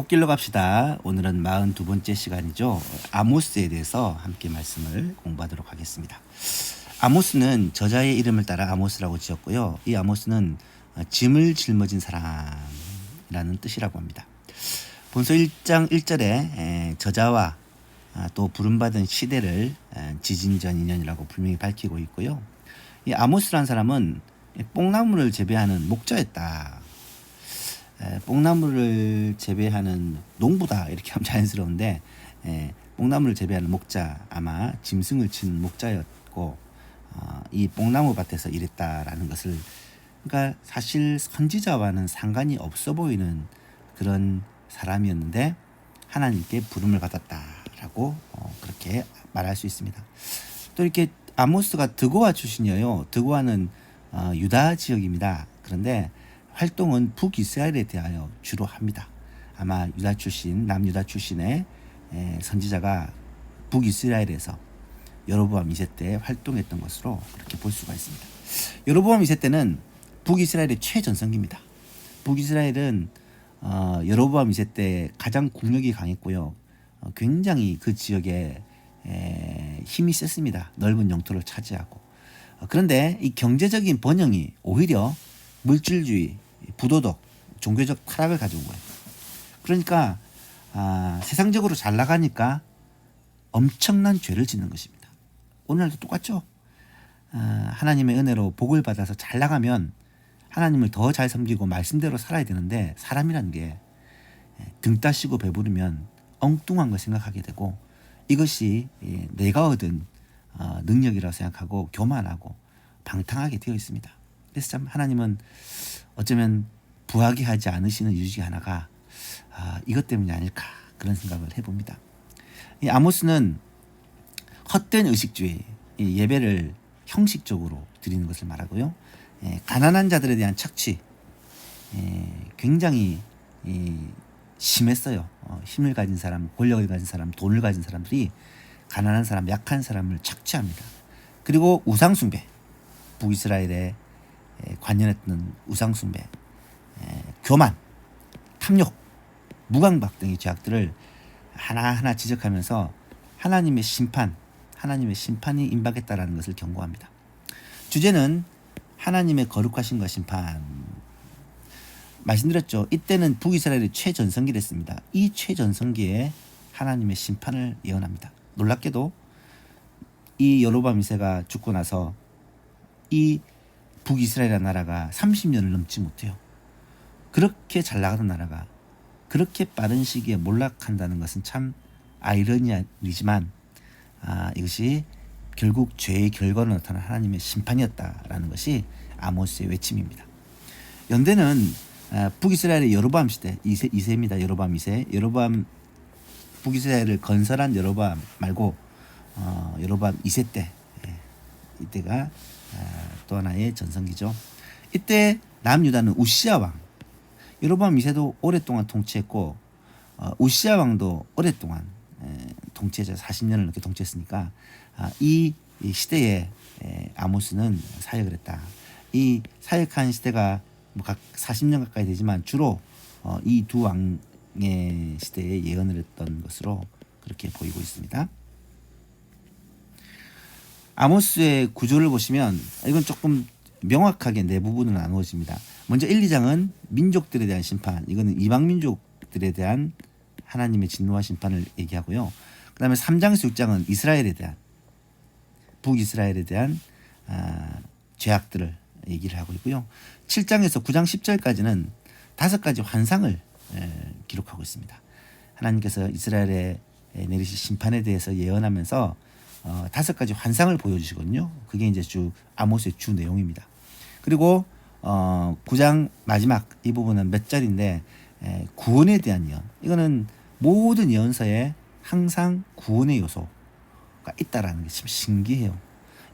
꽃길로 갑시다. 오늘은 42번째 시간이죠. 아모스에 대해서 함께 말씀을 공부하도록 하겠습니다. 아모스는 저자의 이름을 따라 아모스라고 지었고요. 이 아모스는 짐을 짊어진 사람이라는 뜻이라고 합니다. 본서 1장 1절에 저자와 또 부름받은 시대를 지진전 2년이라고 분명히 밝히고 있고요. 이 아모스라는 사람은 뽕나무를 재배하는 목자였다. 뽕나무를 재배하는 농부다 이렇게 하면 자연스러운데 뽕나무를 재배하는 목자, 아마 짐승을 치는 목자였고 이 뽕나무 밭에서 일했다라는 것을, 그러니까 사실 선지자와는 상관이 없어 보이는 그런 사람이었는데 하나님께 부름을 받았다라고 그렇게 말할 수 있습니다. 또 이렇게 아모스가 드고아 출신이에요. 드고아는 유다 지역입니다. 그런데 활동은 북이스라엘에 대하여 주로 합니다. 아마 유다 출신, 남유다 출신의 선지자가 북이스라엘에서 여로보암 2세 때 활동했던 것으로 그렇게 볼 수가 있습니다. 여로보암 2세 때는 북이스라엘의 최전성기입니다. 북이스라엘은 여로보암 2세 때 가장 국력이 강했고요. 굉장히 그 지역에 힘이 셌습니다. 넓은 영토를 차지하고. 그런데 이 경제적인 번영이 오히려 물질주의, 부도덕, 종교적 타락을 가져온 거예요. 그러니까 세상적으로 잘 나가니까 엄청난 죄를 짓는 것입니다. 오늘날도 똑같죠. 하나님의 은혜로 복을 받아서 잘 나가면 하나님을 더 잘 섬기고 말씀대로 살아야 되는데, 사람이라는 게 등 따시고 배부르면 엉뚱한 걸 생각하게 되고, 이것이 내가 얻은 능력이라고 생각하고 교만하고 방탕하게 되어 있습니다. 그래서 참 하나님은 어쩌면 부하게 하지 않으시는 이유 중에 하나가 이것 때문이 아닐까, 그런 생각을 해봅니다. 이 아모스는 헛된 의식주의, 예배를 형식적으로 드리는 것을 말하고요. 가난한 자들에 대한 착취, 굉장히 심했어요. 힘을 가진 사람, 권력을 가진 사람, 돈을 가진 사람들이 가난한 사람, 약한 사람을 착취합니다. 그리고 우상숭배, 북이스라엘에 관련했던 우상숭배, 교만, 탐욕, 무강박 등의 죄악들을 하나하나 지적하면서 하나님의 심판이 임박했다라는 것을 경고합니다. 주제는 하나님의 거룩하신과 심판. 말씀드렸죠. 이때는 북이스라엘의 최전성기랬습니다. 이 최전성기에 하나님의 심판을 예언합니다. 놀랍게도 이 여로보암 2세가 죽고 나서 이 북이스라엘이라는 나라가 30년을 넘지 못해요. 그렇게 잘 나가던 나라가 그렇게 빠른 시기에 몰락한다는 것은 참 아이러니이지만 이것이 결국 죄의 결과로 나타난 하나님의 심판이었다라는 것이 아모스의 외침입니다. 연대는 북이스라엘의 여로보암 시대 2세입니다. 여로보암 2세. 북이스라엘을 건설한 여로보암 말고 여로보암 2세 때, 이때가 또 하나의 전성기죠. 이때 남유다는 우시야 왕, 여로보암 2세도 오랫동안 통치했고 우시야 왕도 오랫동안 통치해서 40년을 넘게 통치했으니까 이 시대에 아모스는 사역을 했다. 이 사역한 시대가 각 40년 가까이 되지만 주로 이 두 왕의 시대에 예언을 했던 것으로 그렇게 보이고 있습니다. 아모스의 구조를 보시면 이건 조금 명확하게 네 부분으로 나누어집니다. 먼저 1, 2장은 민족들에 대한 심판, 이거는 이방 민족들에 대한 하나님의 진노와 심판을 얘기하고요. 그 다음에 3장에서 6장은 이스라엘에 대한, 북이스라엘에 대한 죄악들을 얘기를 하고 있고요. 7장에서 9장 10절까지는 5가지 환상을 기록하고 있습니다. 하나님께서 이스라엘에 내리실 심판에 대해서 예언하면서 5가지 환상을 보여주시거든요. 그게 이제 아모스의 주 내용입니다. 그리고 9장 마지막 이 부분은 몇 절인데 구원에 대한 예언. 이거는 모든 예언서에 항상 구원의 요소가 있다라는 게 참 신기해요.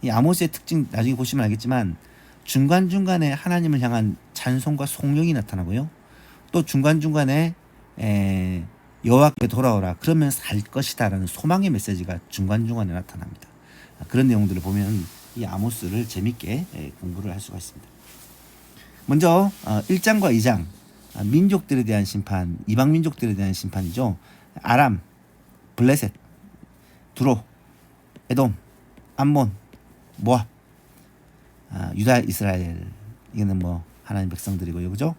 이 아모스의 특징 나중에 보시면 알겠지만 중간중간에 하나님을 향한 찬송과 송영이 나타나고요. 또 중간중간에 여호와께 돌아오라, 그러면 살 것이다 라는 소망의 메시지가 중간중간에 나타납니다. 그런 내용들을 보면 이 아모스를 재밌게 공부를 할 수가 있습니다. 먼저 1장과 2장 민족들에 대한 심판, 이방 민족들에 대한 심판이죠. 아람, 블레셋, 두로, 에돔, 암몬, 모압, 유다, 이스라엘, 이거는 뭐 하나님 백성들이고요, 그죠?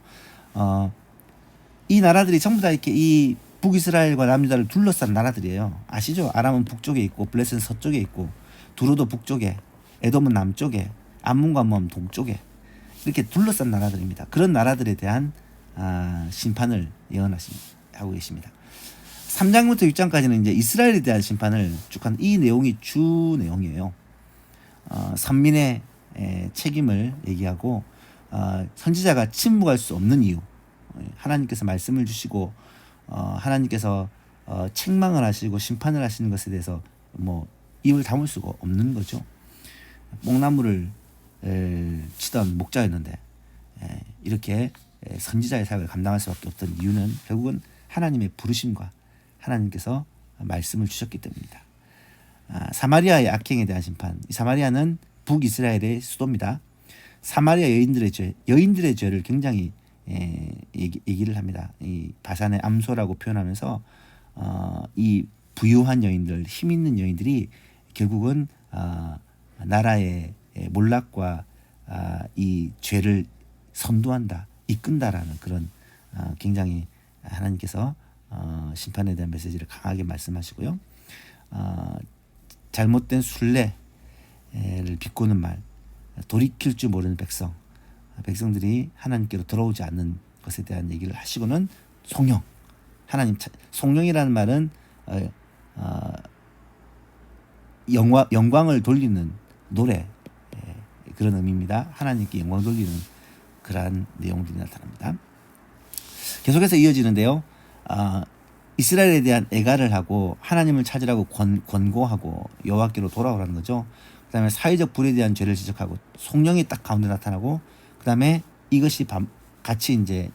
이 나라들이 전부 다 이렇게 이 북이스라엘과 남유다를 둘러싼 나라들이에요. 아시죠? 아람은 북쪽에 있고 블레셋은 서쪽에 있고 두로도 북쪽에, 에돔은 남쪽에, 암몬과 모압은 동쪽에 이렇게 둘러싼 나라들입니다. 그런 나라들에 대한 심판을 예언하고 계십니다. 3장부터 6장까지는 이제 이스라엘에 대한 심판을 쭉 한 이 내용이 주 내용이에요. 선민의 책임을 얘기하고 선지자가 침묵할 수 없는 이유, 하나님께서 말씀을 주시고 하나님께서 책망을 하시고 심판을 하시는 것에 대해서 뭐 입을 다물 수가 없는 거죠. 뽕나무를 치던 목자였는데 이렇게 선지자의 사역을 감당할 수밖에 없던 이유는 결국은 하나님의 부르심과 하나님께서 말씀을 주셨기 때문입니다. 사마리아의 악행에 대한 심판. 이 사마리아는 북이스라엘의 수도입니다. 사마리아 여인들의 죄를 굉장히 얘기를 합니다. 이 바산의 암소라고 표현하면서 이 부유한 여인들, 힘 있는 여인들이 결국은 나라의 몰락과 이 죄를 선도한다, 이끈다라는 그런 굉장히 하나님께서 심판에 대한 메시지를 강하게 말씀하시고요. 잘못된 순례를 비꼬는 말, 돌이킬 줄 모르는 백성들이 하나님께로 돌아오지 않는 것에 대한 얘기를 하시고는 송영, 하나님 송영이라는 말은 영광을 돌리는 노래, 그런 의미입니다. 하나님께 영광 돌리는 그러한 내용들이 나타납니다. 계속해서 이어지는데요. 이스라엘에 대한 애가를 하고 하나님을 찾으라고 권고하고 여호와께로 돌아오라는 거죠. 그 다음에 사회적 불에 대한 죄를 지적하고 송영이 딱 가운데 나타나고, 그 다음에 이것이 같이 이제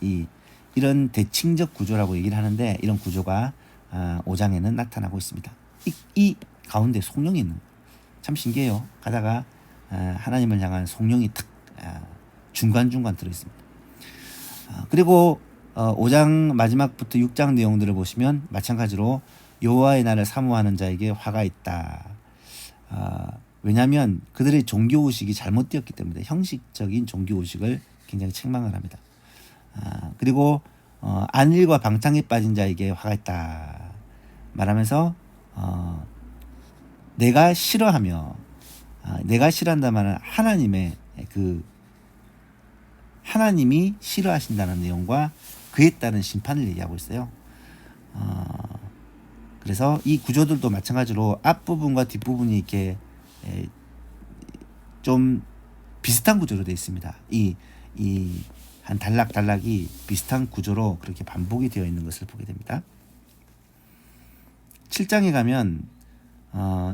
이런 대칭적 구조라고 얘기를 하는데, 이런 구조가 5장에는 나타나고 있습니다. 이 가운데 송영이 있는, 참 신기해요. 가다가 하나님을 향한 송영이 탁 중간중간 들어있습니다. 그리고 5장 마지막부터 6장 내용들을 보시면 마찬가지로 여호와의 날을 사모하는 자에게 화가 있다. 왜냐하면 그들의 종교의식이 잘못되었기 때문에 형식적인 종교의식을 굉장히 책망을 합니다. 그리고 안일과 방탕에 빠진 자에게 화가 있다 말하면서 내가 싫어하며 내가 싫어한다 말은 하나님이 싫어하신다는 내용과 그에 따른 심판을 얘기하고 있어요. 그래서 이 구조들도 마찬가지로 앞부분과 뒷부분이 이렇게 좀 비슷한 구조로 되어 있습니다. 이 한 단락이 비슷한 구조로 그렇게 반복이 되어 있는 것을 보게 됩니다. 7장에 가면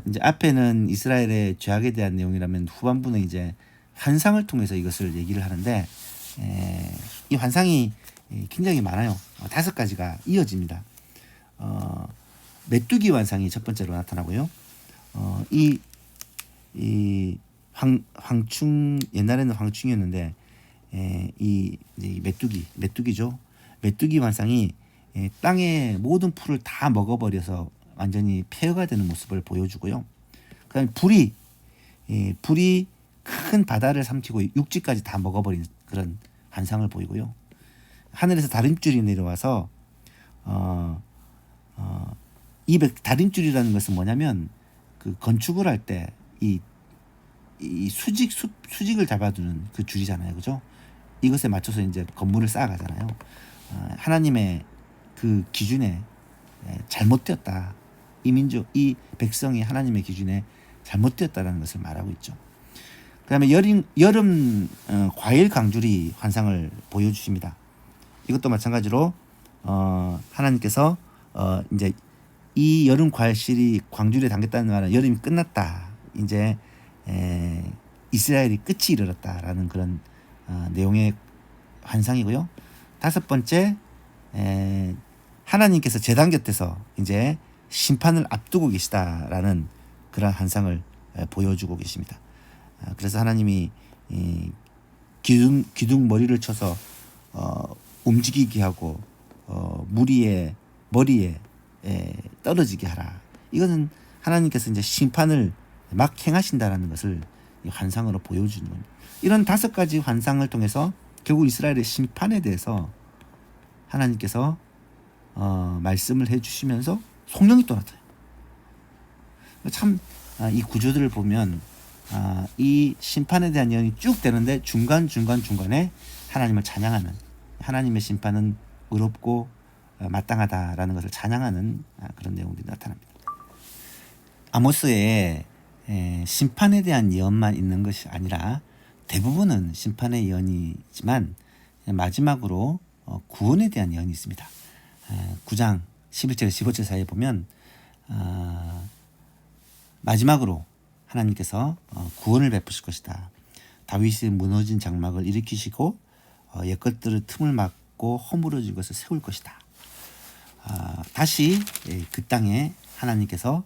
이제 앞에는 이스라엘의 죄악에 대한 내용이라면 후반부는 이제 환상을 통해서 이것을 얘기를 하는데, 이 환상이 굉장히 많아요. 5가지가 이어집니다. 메뚜기 환상이 첫 번째로 나타나고요. 이 황충, 옛날에는 황충이었는데 이 메뚜기죠. 메뚜기 환상이 땅의 모든 풀을 다 먹어버려서 완전히 폐허가 되는 모습을 보여주고요. 그다음에 불이 큰 바다를 삼키고 육지까지 다 먹어버린 그런 환상을 보이고요. 하늘에서 다림줄이 내려와서 이 다림줄이라는 것은 뭐냐면 그 건축을 할 때 이 수직을 잡아두는 그 줄이잖아요, 그죠? 이것에 맞춰서 이제 건물을 쌓아가잖아요. 하나님의 그 기준에 잘못되었다. 이 백성이 하나님의 기준에 잘못되었다라는 것을 말하고 있죠. 그다음에 여름 과일 광줄이 환상을 보여주십니다. 이것도 마찬가지로 하나님께서 이제 이 여름 과일실이 광줄에 담겼다는 말은 여름이 끝났다. 이제 이스라엘이 끝이 이르렀다라는 그런 내용의 환상이고요. 5번째, 하나님께서 제단 곁에서 이제 심판을 앞두고 계시다라는 그런 환상을 보여주고 계십니다. 그래서 하나님이 기둥 머리를 쳐서 움직이게 하고 무리의 머리에 떨어지게 하라. 이거는 하나님께서 이제 심판을 막 행하신다라는 것을 이 환상으로 보여주는 겁니다. 이런 5가지 환상을 통해서 결국 이스라엘의 심판에 대해서 하나님께서 말씀을 해주시면서 성령이 또 나타나요. 참 이 구조들을 보면 이 심판에 대한 예언이 쭉 되는데 중간에 하나님을 찬양하는, 하나님의 심판은 의롭고 마땅하다라는 것을 찬양하는 그런 내용들이 나타납니다. 아모스에 심판에 대한 예언만 있는 것이 아니라 대부분은 심판의 예언이지만 마지막으로 구원에 대한 예언이 있습니다. 9장 11절 15절 사이에 보면 마지막으로 하나님께서 구원을 베푸실 것이다. 다윗이 무너진 장막을 일으키시고 옛것들을 틈을 막고 허물어진 것을 세울 것이다. 다시 그 땅에 하나님께서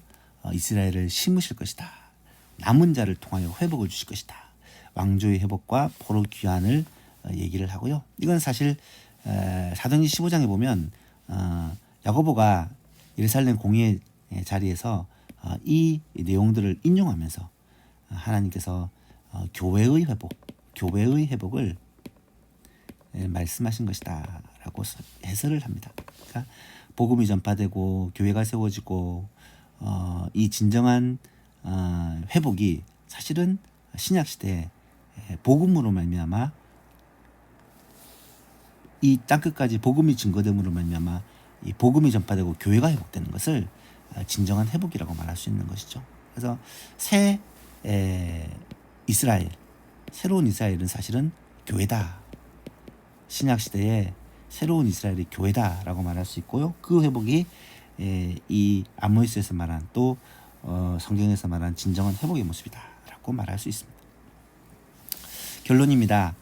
이스라엘을 심으실 것이다. 남은 자를 통하여 회복을 주실 것이다. 왕조의 회복과 포로 귀환을 얘기를 하고요. 이건 사실 사도행전 15장에 보면 야고보가 예루살렘 공의의 자리에서 이 내용들을 인용하면서 하나님께서 교회의 회복을 말씀하신 것이다 라고 해설을 합니다. 그러니까 복음이 전파되고 교회가 세워지고 이 진정한 회복이 사실은 신약시대에 복음으로 말미암아 이 땅끝까지 복음이 증거됨으로 말미암아 이 복음이 전파되고 교회가 회복되는 것을 진정한 회복이라고 말할 수 있는 것이죠. 그래서 이스라엘, 새로운 이스라엘은 사실은 교회다. 신약시대에 새로운 이스라엘이 교회다라고 말할 수 있고요. 그 회복이 이 아모스에서 말한 또 성경에서 말한 진정한 회복의 모습이다라고 말할 수 있습니다. 결론입니다.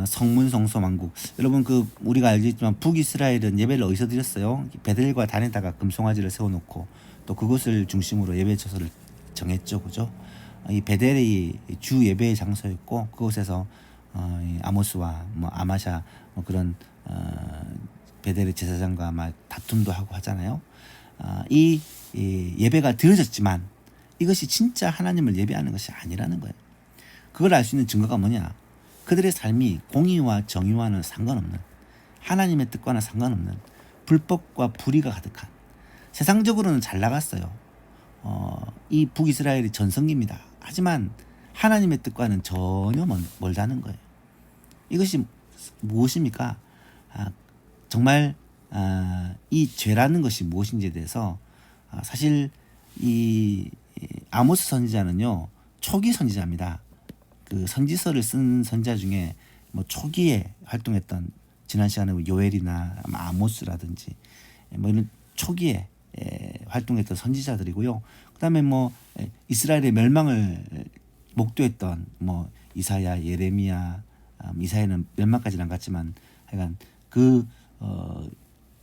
성문성소만국. 여러분 우리가 알겠지만 북이스라엘은 예배를 어디서 드렸어요? 베델과 단에다가 금송아지를 세워놓고 또 그것을 중심으로 예배 처소를 정했죠, 그죠? 이 베델이 주 예배의 장소였고 그곳에서 아모스와 아마샤 그런 베델의 제사장과 막 다툼도 하고 하잖아요. 이 예배가 드려졌지만 이것이 진짜 하나님을 예배하는 것이 아니라는 거예요. 그걸 알 수 있는 증거가 뭐냐? 그들의 삶이 공의와 정의와는 상관없는, 하나님의 뜻과는 상관없는 불법과 불의가 가득한, 세상적으로는 잘 나갔어요. 이 북이스라엘이 전성기입니다. 하지만 하나님의 뜻과는 전혀 멀다는 거예요. 이것이 무엇입니까? 정말 이 죄라는 것이 무엇인지에 대해서 사실 이 아모스 선지자는요 초기 선지자입니다. 그 선지서를 쓴 선지자 중에 뭐 초기에 활동했던, 지난 시간에 요엘이나 아모스라든지 뭐 이런 초기에 활동했던 선지자들이고요. 그다음에 뭐 이스라엘의 멸망을 목도했던 뭐 이사야, 예레미야, 이사야는 멸망까지는 안 갔지만 하여간 그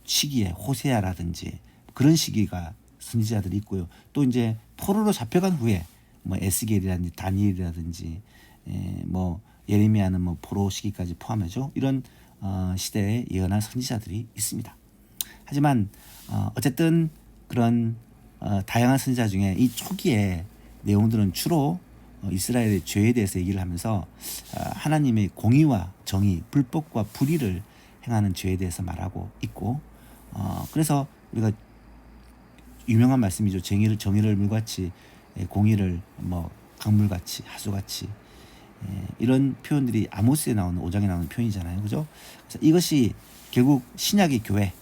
시기에 호세아라든지 그런 시기가 선지자들이 있고요. 또 이제 포로로 잡혀간 후에 뭐 에스겔이라든지 다니엘이라든지 뭐 예레미야는 뭐 포로 시기까지 포함하죠. 이런 시대에 예언한 선지자들이 있습니다. 하지만 어쨌든 그런 다양한 선지자 중에 이 초기의 내용들은 주로 이스라엘의 죄에 대해서 얘기를 하면서 하나님의 공의와 정의, 불법과 불의를 행하는 죄에 대해서 말하고 있고, 그래서 우리가 유명한 말씀이죠. 정의를 물같이, 공의를 뭐 강물같이, 하수같이, 이런 표현들이 아모스에 나오는 5장에 나오는 표현이잖아요, 그죠? 그래서 이것이 결국 신약의 교회,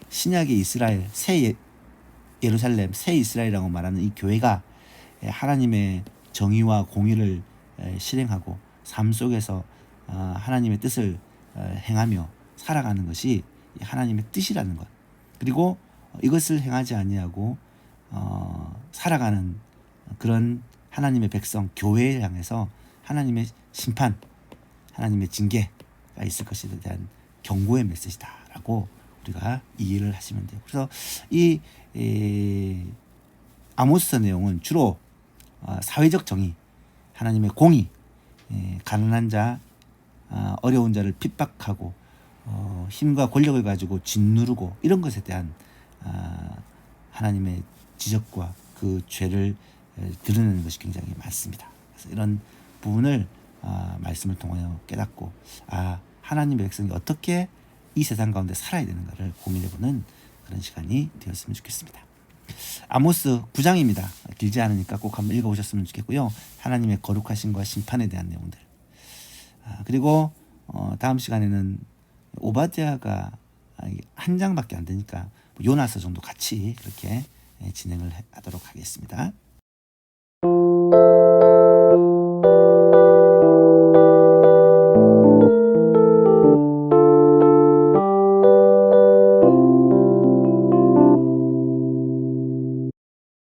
신약의 이스라엘, 새 예루살렘, 새 이스라엘이라고 말하는 이 교회가 하나님의 정의와 공의를 실행하고 삶 속에서 하나님의 뜻을 행하며 살아가는 것이 하나님의 뜻이라는 것. 그리고 이것을 행하지 아니하고 살아가는 그런 하나님의 백성 교회를 향해서 하나님의 심판, 하나님의 징계가 있을 것에 대한 경고의 메시지다라고 우리가 이해를 하시면 돼요. 그래서 이 아모스 내용은 주로 사회적 정의, 하나님의 공의, 가난한 자, 어려운 자를 핍박하고 힘과 권력을 가지고 짓누르고 이런 것에 대한 하나님의 지적과 그 죄를 드러내는 것이 굉장히 많습니다. 그래서 이런 부분을 말씀을 통하여 깨닫고 하나님의 백성이 어떻게 이 세상 가운데 살아야 되는가를 고민해보는 그런 시간이 되었으면 좋겠습니다. 아모스 9장입니다. 길지 않으니까 꼭 한번 읽어보셨으면 좋겠고요. 하나님의 거룩하심과 심판에 대한 내용들. 그리고 다음 시간에는 오바댜가 한 장밖에 안 되니까 요나서 정도 같이 그렇게 진행을 하도록 하겠습니다.